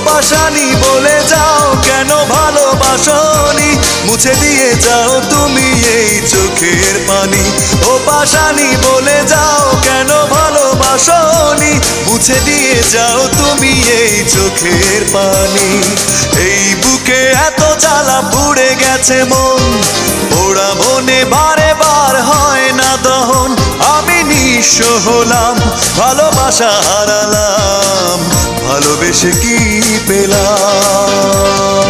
পাশানি বলে যাও কেন ভালোবাসনি, মুছে দিয়ে যাও তুমি এই চোখের পানি। ও পাশানি বলে যাও কেন ভালোবাসনি, মুছে দিয়ে যাও তুমি এই চোখের পানি। এই বুকে এত জ্বালা পুড়ে গেছে মন, পোড়া মনে বারে বার হয় না দহন। আমি নিঃস্ব হলাম, ভালোবাসা হারালাম, ভালোবেসে কি পেলাম।